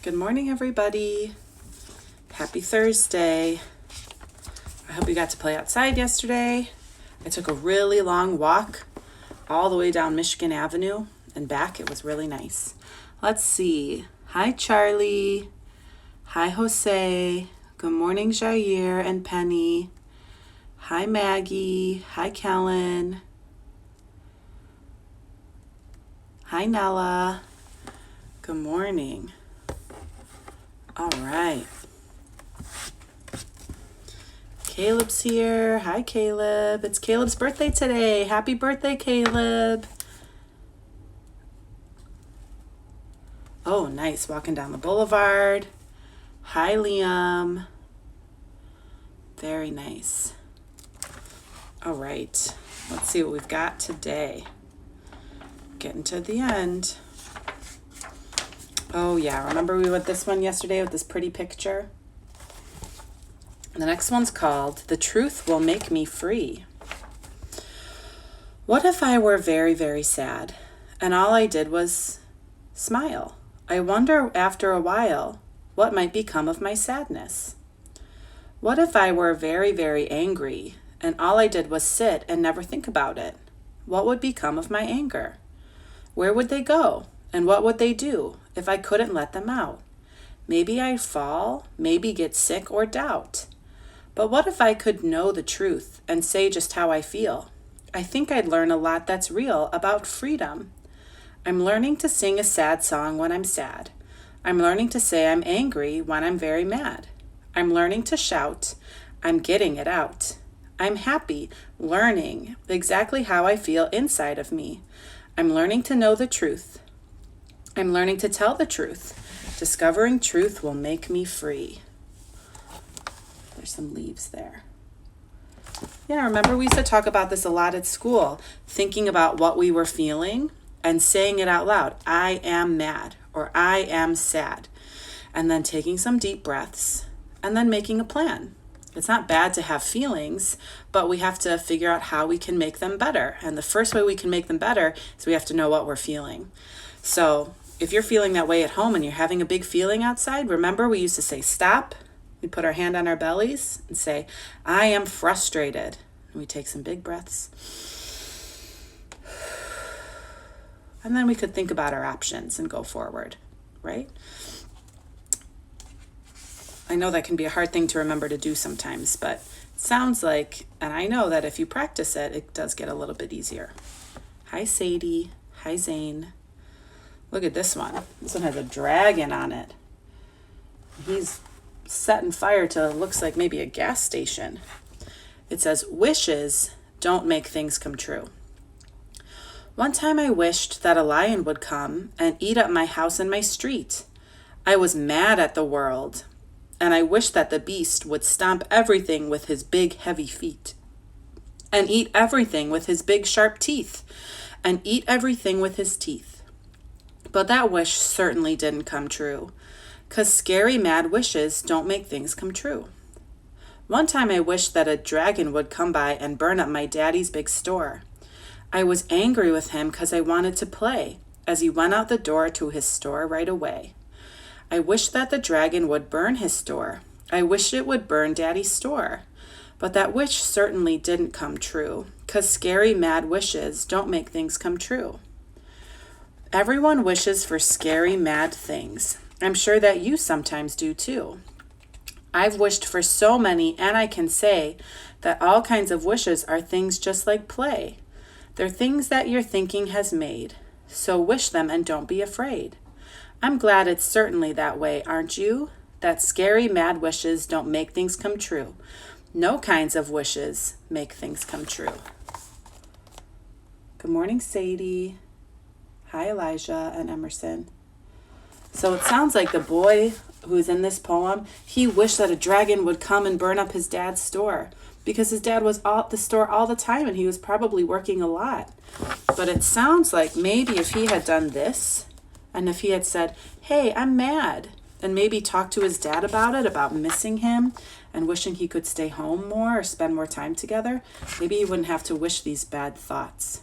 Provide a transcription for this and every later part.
Good morning, everybody. Happy Thursday. I hope you got to play outside yesterday. I took a really long walk all the way down Michigan Avenue and back. It was really nice. Let's see. Hi, Charlie. Hi, Jose. Good morning, Jair and Penny. Hi, Maggie. Hi, Kellen. Hi, Nella. Good morning. All right. Caleb's here. Hi, Caleb. It's Caleb's birthday today. Happy birthday, Caleb. Oh, nice. Walking down the boulevard. Hi, Liam. Very nice. All right. Let's see what we've got today. Getting to the end. Oh, yeah. Remember we went this one yesterday with this pretty picture? The next one's called The Truth Will Make Me Free. What if I were very, very sad and all I did was smile? I wonder after a while what might become of my sadness. What if I were very, very angry and all I did was sit and never think about it? What would become of my anger? Where would they go and what would they do if I couldn't let them out? Maybe I'd fall, maybe get sick or doubt. But what if I could know the truth and say just how I feel? I think I'd learn a lot that's real about freedom. I'm learning to sing a sad song when I'm sad. I'm learning to say I'm angry when I'm very mad. I'm learning to shout. I'm getting it out. I'm happy, learning exactly how I feel inside of me. I'm learning to know the truth. I'm learning to tell the truth. Discovering truth will make me free. There's some leaves there. Yeah, remember we used to talk about this a lot at school, thinking about what we were feeling and saying it out loud. I am mad or I am sad. And then taking some deep breaths and then making a plan. It's not bad to have feelings, but we have to figure out how we can make them better. And the first way we can make them better is we have to know what we're feeling. So if you're feeling that way at home and you're having a big feeling outside, remember we used to say stop. We put our hand on our bellies and say, I am frustrated. And we take some big breaths. And then we could think about our options and go forward, right? I know that can be a hard thing to remember to do sometimes, but it sounds like, and I know that if you practice it, it does get a little bit easier. Hi, Sadie. Hi, Zane. Look at this one. This one has a dragon on it. He's setting fire to, looks like maybe a gas station. It says, wishes don't make things come true. One time I wished that a lion would come and eat up my house and my street. I was mad at the world, and I wished that the beast would stomp everything with his big heavy feet, and eat everything with his big sharp teeth, and eat everything with his teeth. But that wish certainly didn't come true. 'Cause scary mad wishes don't make things come true. One time I wished that a dragon would come by and burn up my daddy's big store. I was angry with him 'cause I wanted to play as he went out the door to his store right away. I wished that the dragon would burn his store. I wished it would burn daddy's store. But that wish certainly didn't come true 'cause scary mad wishes don't make things come true. Everyone wishes for scary mad things. I'm sure that you sometimes do too. I've wished for so many, and I can say that all kinds of wishes are things just like play. They're things that your thinking has made. So wish them and don't be afraid. I'm glad it's certainly that way, aren't you? That scary mad wishes don't make things come true. No kinds of wishes make things come true. Good morning, Sadie. Hi, Elijah and Emerson. So it sounds like the boy who's in this poem, he wished that a dragon would come and burn up his dad's store because his dad was at the store all the time and he was probably working a lot. But it sounds like maybe if he had done this and if he had said, hey, I'm mad, and maybe talked to his dad about it, about missing him and wishing he could stay home more or spend more time together, maybe he wouldn't have to wish these bad thoughts.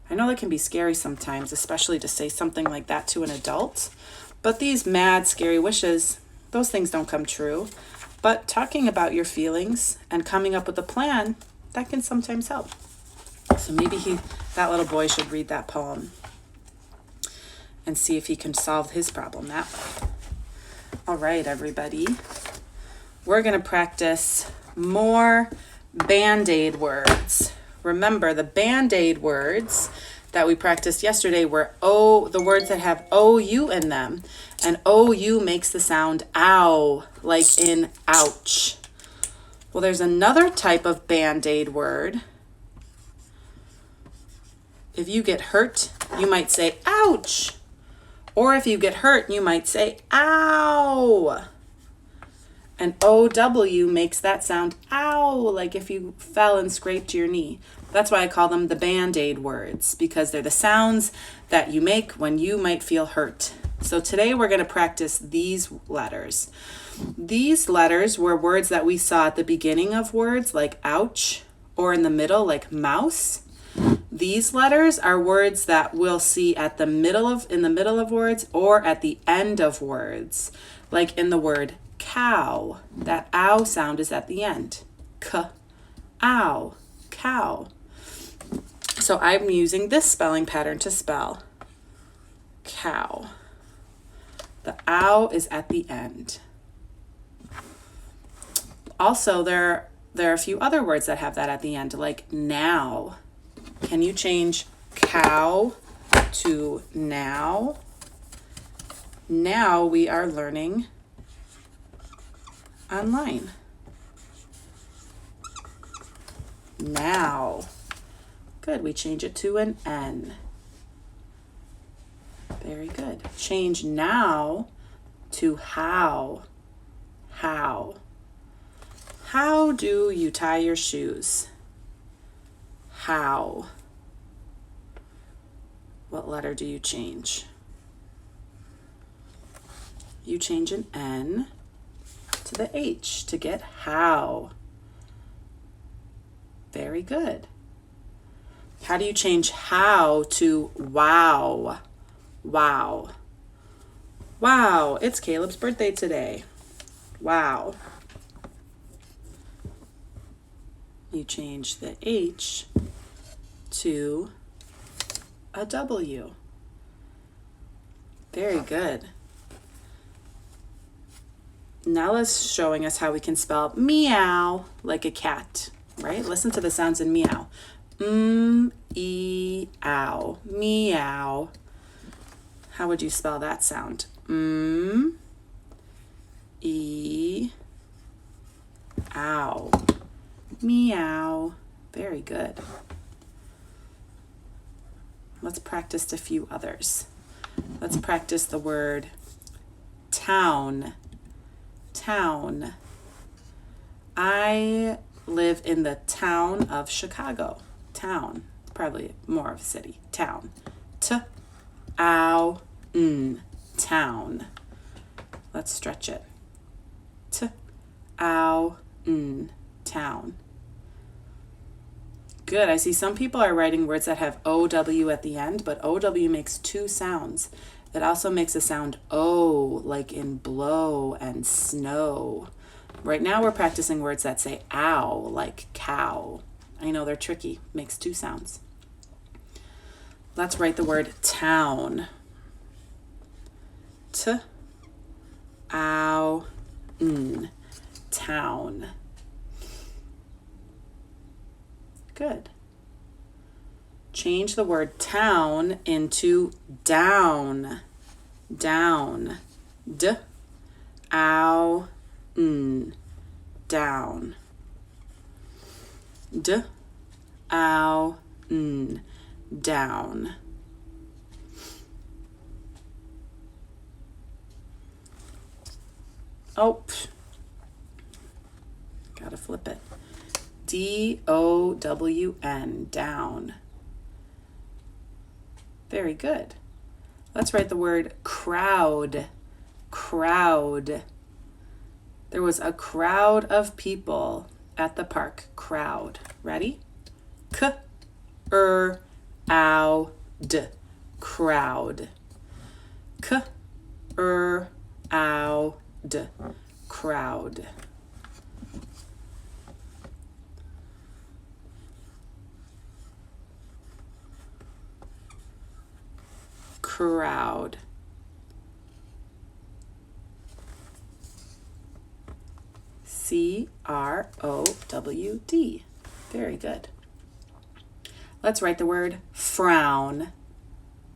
I know that can be scary sometimes, especially to say something like that to an adult, But these mad, scary wishes, those things don't come true. But talking about your feelings and coming up with a plan, that can sometimes help. So maybe that little boy should read that poem and see if he can solve his problem that way. All right, everybody. We're going to practice more Band-Aid words. Remember, the Band-Aid words that we practiced yesterday were the words that have OU in them. And OU makes the sound ow, like in ouch. Well, there's another type of Band-Aid word. If you get hurt, you might say ouch. Or if you get hurt, you might say ow. And OW makes that sound ow, like if you fell and scraped your knee. That's why I call them the Band-Aid words, because they're the sounds that you make when you might feel hurt. So today we're going to practice these letters. These letters were words that we saw at the beginning of words, like ouch, or in the middle, like mouse. These letters are words that we'll see in the middle of words or at the end of words, like in the word cow. That ow sound is at the end. K, ow, cow. So I'm using this spelling pattern to spell cow. The ow is at the end. Also, there are a few other words that have that at the end, like now. Can you change cow to now? Now we are learning online. Now. Good, we change it to an N. Very good. Change now to how. How. How do you tie your shoes? How. What letter do you change? You change an N to the H to get how. Very good. How do you change how to wow? Wow. Wow, it's Caleb's birthday today. Wow. You change the H to a W. Very good. Nella's showing us how we can spell meow like a cat, right? Listen to the sounds in meow. E-ow, meow. How would you spell that sound? E-ow, meow. Very good. Let's practice a few others. Let's practice the word town. Town. I live in the town of Chicago. Town. Probably more of a city. Town. T-ow-n. Town. Let's stretch it. T-ow-n. Town. Good. I see some people are writing words that have OW at the end, but OW makes two sounds. It also makes a sound O, like in blow and snow. Right now we're practicing words that say ow, like cow. I know they're tricky. Makes two sounds. Let's write the word town. T-ow-n. Town. Good. Change the word town into down. Down. D-ow-n. Down. D-ow-n. Down. Oh, gotta flip it. D-O-W-N, down. Very good. Let's write the word crowd. Crowd. There was a crowd of people at the park. Crowd. Ready? K-R-ow-d. Crowd. Crowd. Crowd. Crowd. C-R-O-W-D. Very good. Let's write the word frown.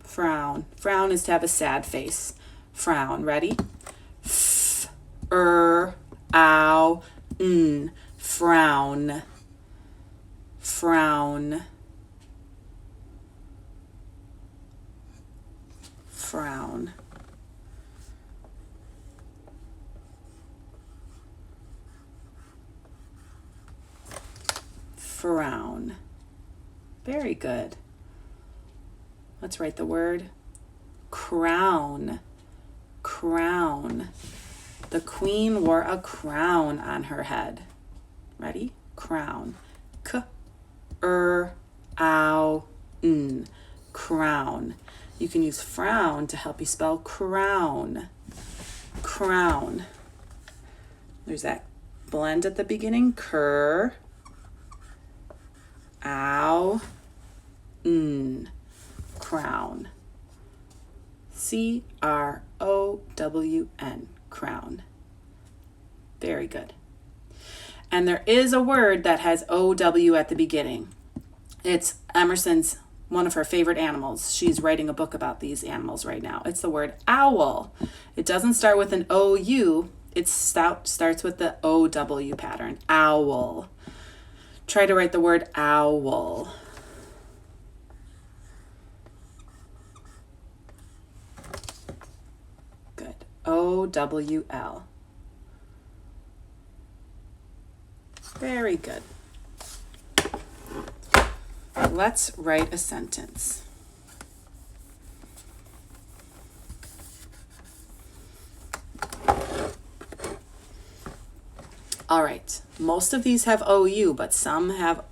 Frown. Frown is to have a sad face. Frown. Ready? F-R-O-W-N. Frown. Frown. Frown. Frown. Very good. Let's write the word crown. Crown. The queen wore a crown on her head. Ready? Crown. K-R-O-W-N. Crown. You can use frown to help you spell crown. Crown. There's that blend at the beginning. Ow-n. Crown. C-R-O-W-N. Crown. Very good. And there is a word that has O-W at the beginning. It's Emerson's, one of her favorite animals. She's writing a book about these animals right now. It's the word owl. It doesn't start with an O-U. It starts with the O-W pattern. Owl. Try to write the word owl. Good. O-W-L. Very good. Let's write a sentence. All right. Most of these have OU, but some have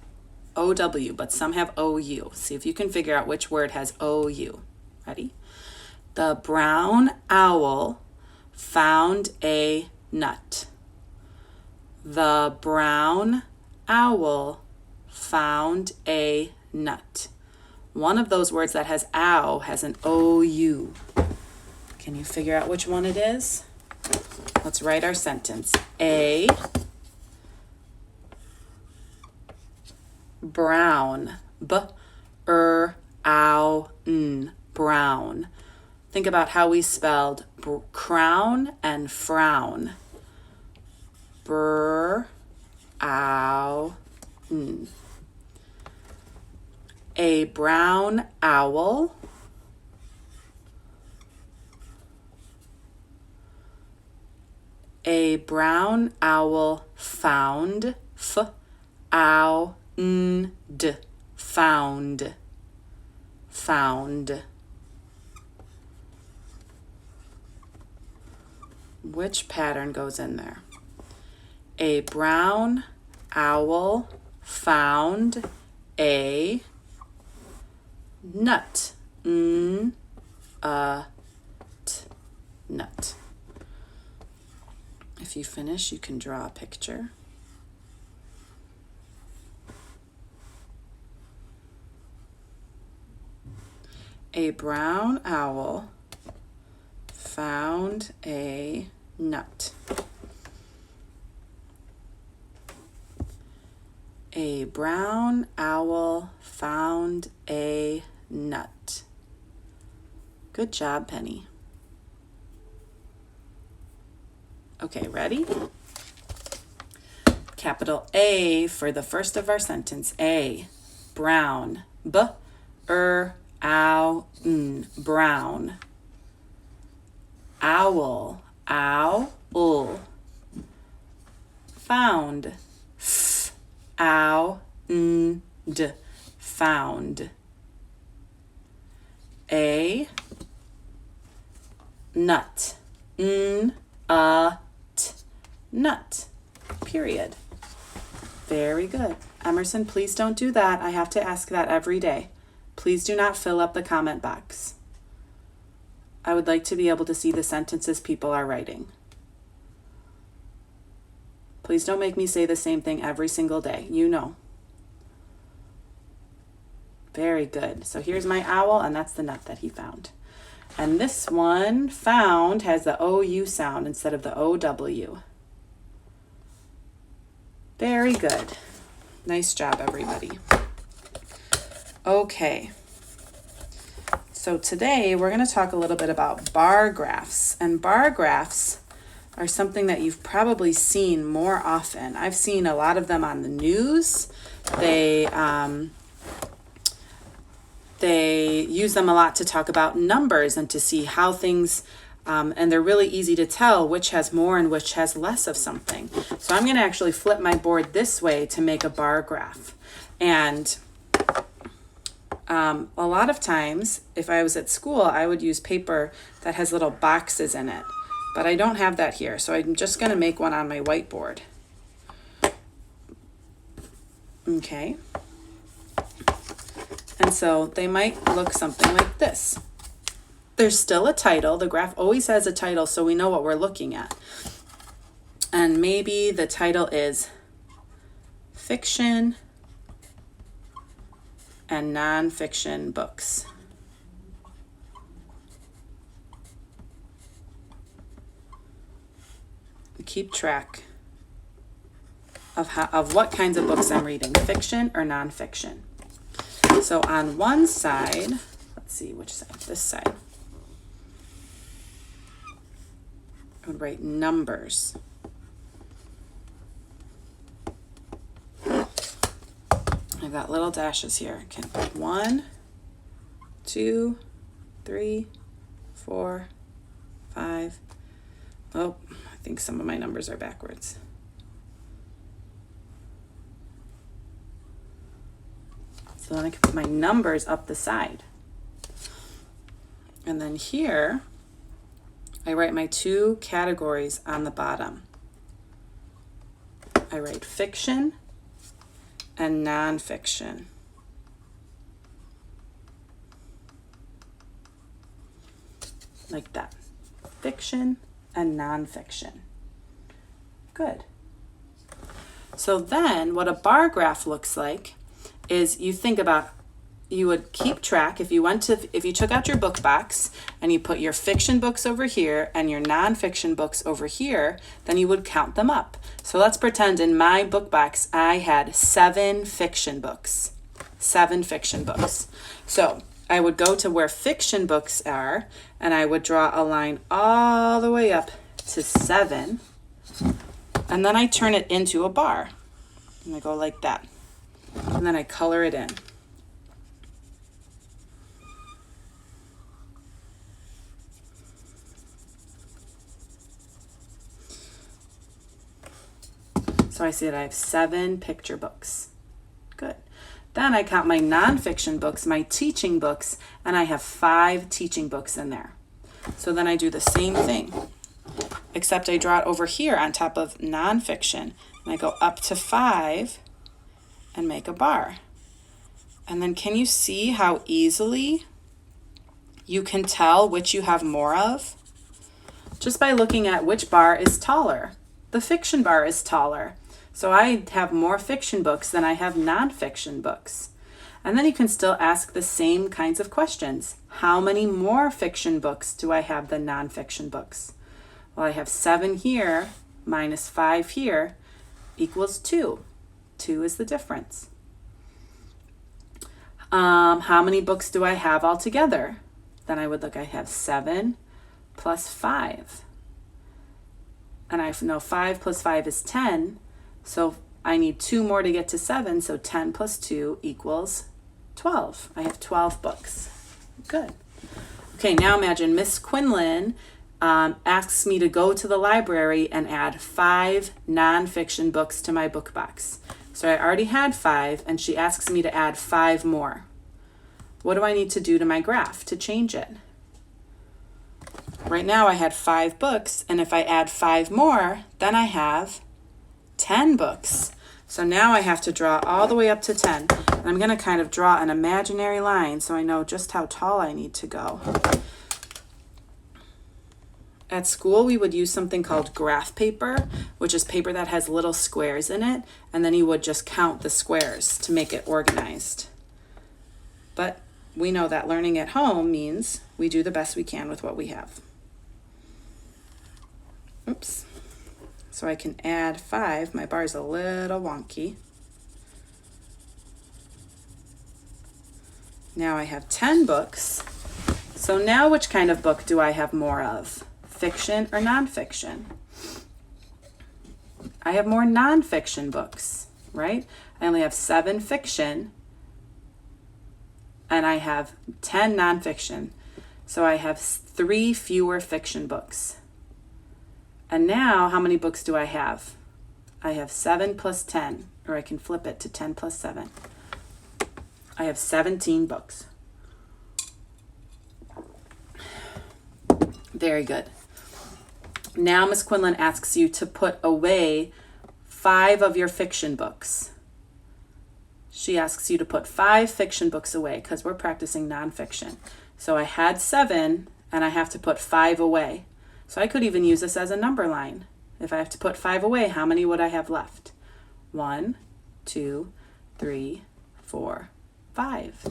OW, but some have OU. See if you can figure out which word has OU. Ready? The brown owl found a nut. The brown owl found a nut. One of those words that has ow has an OU. Can you figure out which one it is? Let's write our sentence. A brown. B-R-O-W-N. Brown. Think about how we spelled crown and frown. B-R-O-W-N. A brown owl found F-O-U-N-D. Found. Found. Which pattern goes in there? A brown owl found a nut. Nut. If you finish, you can draw a picture. A brown owl found a nut. A brown owl found a nut. Good job, Penny. Okay, ready? Capital A for the first of our sentence. A, brown. B-R-O-W-N. Brown. Owl. Owl. Found. F-O-U-N-D. Found. A, nut. Nut. Period. Very good. Emerson, please don't do that. I have to ask that every day. Please do not fill up the comment box. I would like to be able to see the sentences people are writing. Please don't make me say the same thing every single day. You know. Very good. So here's my owl, and that's the nut that he found. And this one, found, has the OU sound instead of the OW. Very good. Nice job, everybody. Okay. So today we're going to talk a little bit about bar graphs. And bar graphs are something that you've probably seen more often. I've seen a lot of them on the news. They use them a lot to talk about numbers and to see how things, and they're really easy to tell which has more and which has less of something. So I'm going to actually flip my board this way to make a bar graph. And a lot of times, if I was at school, I would use paper that has little boxes in it. But I don't have that here, so I'm just going to make one on my whiteboard. Okay. And so they might look something like this. There's still a title. The graph always has a title, so we know what we're looking at. And maybe the title is fiction and nonfiction books. Keep track of what kinds of books I'm reading, fiction or nonfiction. So on one side, let's see which side, this side, I would write numbers. I've got little dashes here. I can put 1, 2, 3, 4, 5. Oh, I think some of my numbers are backwards. So then I can put my numbers up the side. And then here, I write my 2 categories on the bottom. I write fiction and nonfiction. Like that. Fiction and nonfiction. Good. So then what a bar graph looks like is you think about, you would keep track if you took out your book box and you put your fiction books over here and your nonfiction books over here, then you would count them up. So let's pretend in my book box I had 7 fiction books. 7 fiction books. So I would go to where fiction books are and I would draw a line all the way up to 7, and then I turn it into a bar. And I go like that. And then I color it in. So I see that I have 7 picture books. Good. Then I count my nonfiction books, my teaching books, and I have 5 teaching books in there. So then I do the same thing, except I draw it over here on top of nonfiction. And I go up to 5 and make a bar. And then can you see how easily you can tell which you have more of? Just by looking at which bar is taller. The fiction bar is taller. So I have more fiction books than I have nonfiction books. And then you can still ask the same kinds of questions. How many more fiction books do I have than nonfiction books? Well, I have 7 here minus 5 here equals 2. 2 is the difference. How many books do I have altogether? Then I would look, I have 7 plus 5. And I know 5 plus 5 is 10. So I need 2 more to get to 7. So 10 plus 2 equals 12. I have 12 books. Good. Okay, now imagine Miss Quinlan asks me to go to the library and add 5 nonfiction books to my book box. So I already had 5, and she asks me to add 5 more. What do I need to do to my graph to change it? Right now I had 5 books, and if I add 5 more, then I have 10 books. So now I have to draw all the way up to 10. And I'm going to kind of draw an imaginary line so I know just how tall I need to go. At school, we would use something called graph paper, which is paper that has little squares in it, and then you would just count the squares to make it organized. But we know that learning at home means we do the best we can with what we have. Oops. So I can add 5. My bar's a little wonky. Now I have 10 books. So now which kind of book do I have more of? Fiction or nonfiction? I have more nonfiction books, right? I only have 7 fiction and I have 10 nonfiction. So I have 3 fewer fiction books. And now how many books do I have? I have 7 plus 10, or I can flip it to 10 plus 7. I have 17 books. Very good. Now Miss Quinlan asks you to put away 5 of your fiction books. She asks you to put 5 fiction books away because we're practicing nonfiction. So I had 7 and I have to put 5 away. So I could even use this as a number line. If I have to put 5 away, how many would I have left? 1, 2, 3, 4, 5.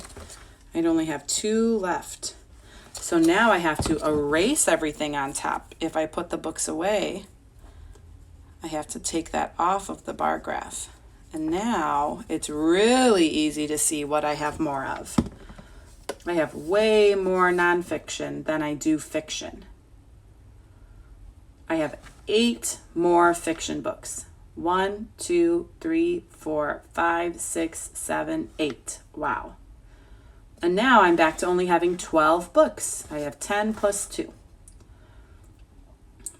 I'd only have 2 left. So now I have to erase everything on top. If I put the books away, I have to take that off of the bar graph. And now it's really easy to see what I have more of. I have way more nonfiction than I do fiction. I have 8 more fiction books. 1, 2, 3, 4, 5, 6, 7, 8. Wow. And now I'm back to only having 12 books. I have 10 plus 2.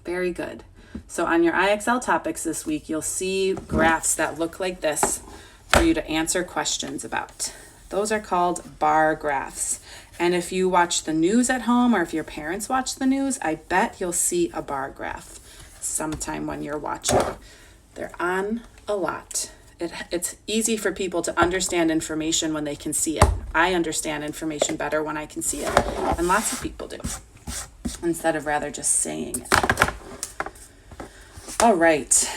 Very good. So on your IXL topics this week, you'll see graphs that look like this for you to answer questions about. Those are called bar graphs. And if you watch the news at home or if your parents watch the news, I bet you'll see a bar graph sometime when you're watching. They're on a lot. It's easy for people to understand information when they can see it. I understand information better when I can see it. And lots of people do, instead of rather just saying it. All right,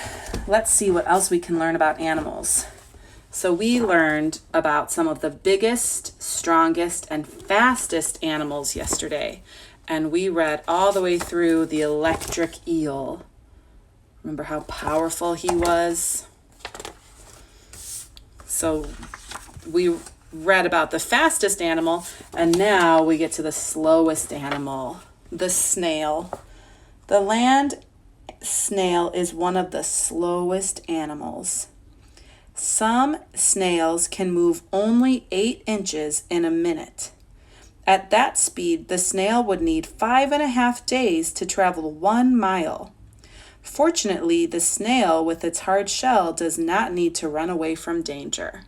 let's see what else we can learn about animals. So we learned about some of the biggest, strongest, and fastest animals yesterday. And we read all the way through the electric eel. Remember how powerful he was? So we read about the fastest animal, and now we get to the slowest animal, the snail. The land snail is one of the slowest animals. Some snails can move only 8 inches in a minute. At that speed, the snail would need 5.5 days to travel 1 mile. Fortunately, the snail with its hard shell does not need to run away from danger.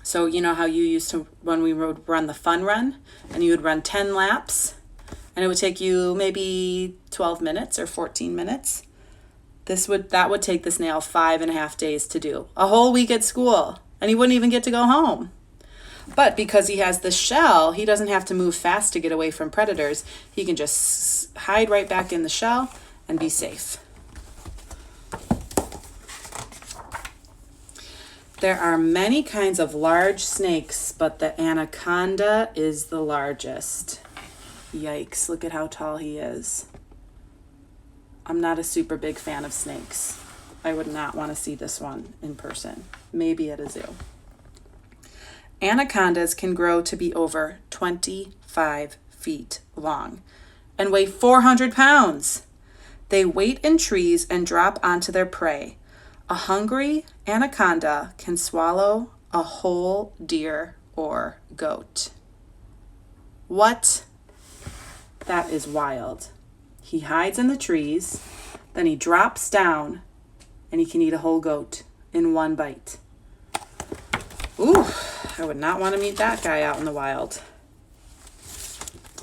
So you know how you used to, when we would run the fun run, and you would run 10 laps, and it would take you maybe 12 minutes or 14 minutes? That would take the snail 5.5 days to do. A whole week at school, and he wouldn't even get to go home. But because he has the shell, he doesn't have to move fast to get away from predators. He can just hide right back in the shell and be safe. There are many kinds of large snakes, but the anaconda is the largest. Yikes, look at how tall he is. I'm not a super big fan of snakes. I would not want to see this one in person. Maybe at a zoo. Anacondas can grow to be over 25 feet long and weigh 400 pounds. They wait in trees and drop onto their prey. A hungry anaconda can swallow a whole deer or goat. What? That is wild. He hides in the trees, then he drops down, and he can eat a whole goat in one bite. Ooh, I would not want to meet that guy out in the wild.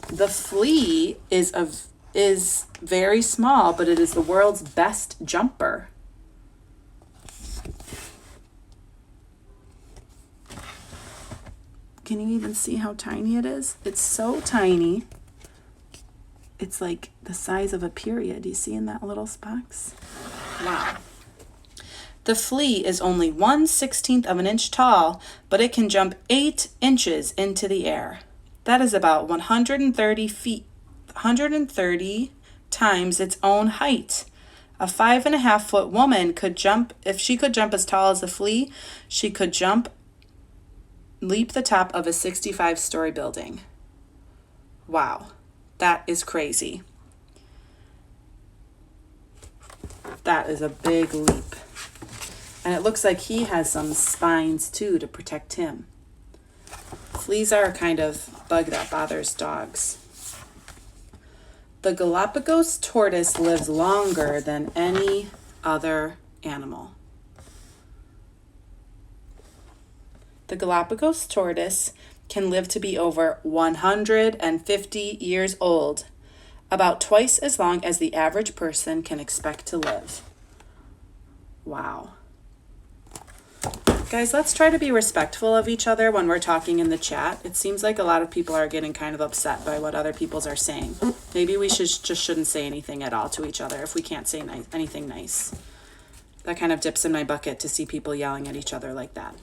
The flea is very small, but it is the world's best jumper. Can you even see how tiny it is? It's so tiny. it's like the size of a period. You see in that little box? Wow. The flea is only 1/16 of an inch tall, but it can jump 8 inches into the air. That is about 130 feet, 130 times its own height. A 5.5-foot woman could jump, if she could jump as tall as a flea, she could leap the top of a 65-story building. Wow, that is crazy. That is a big leap. And it looks like he has some spines too to protect him. Fleas are a kind of bug that bothers dogs. The Galapagos tortoise lives longer than any other animal. The Galapagos tortoise can live to be over 150 years old, about twice as long as the average person can expect to live. Wow. Guys, let's try to be respectful of each other when we're talking in the chat. It seems like a lot of people are getting kind of upset by what other people are saying. Maybe we shouldn't say anything at all to each other if we can't say anything nice. That kind of dips in my bucket to see people yelling at each other like that.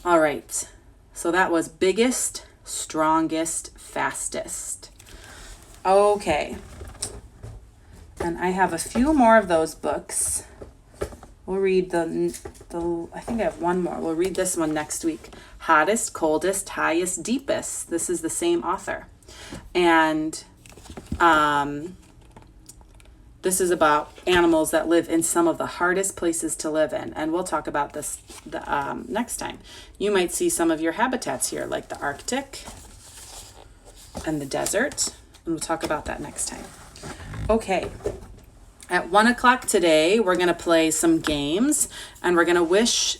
All right. So that was biggest, strongest, fastest. Okay. And I have a few more of those books. We'll read I think I have one more. We'll read this one next week. Hottest, Coldest, Highest, Deepest. This is the same author. And this is about animals that live in some of the hardest places to live in. And we'll talk about this next time. You might see some of your habitats here, like the Arctic and the desert. And we'll talk about that next time. Okay. At 1 o'clock today, we're going to play some games, and we're going to wish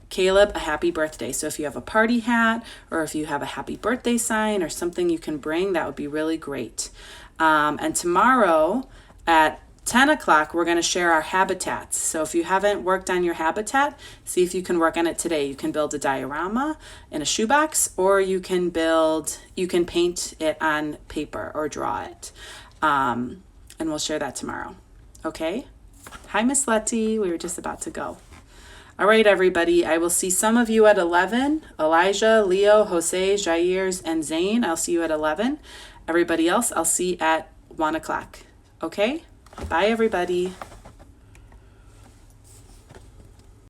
Caleb a happy birthday. So if you have a party hat, or if you have a happy birthday sign or something you can bring, that would be really great. And tomorrow at 10 o'clock, we're going to share our habitats. So if you haven't worked on your habitat, see if you can work on it today. You can build a diorama in a shoebox, or you can paint it on paper or draw it. And we'll share that tomorrow. Okay? Hi, Miss Letty. We were just about to go. All right, everybody. I will see some of you at 11. Elijah, Leo, Jose, Jair, and Zane. I'll see you at 11. Everybody else, I'll see at 1 o'clock. Okay? Bye, everybody.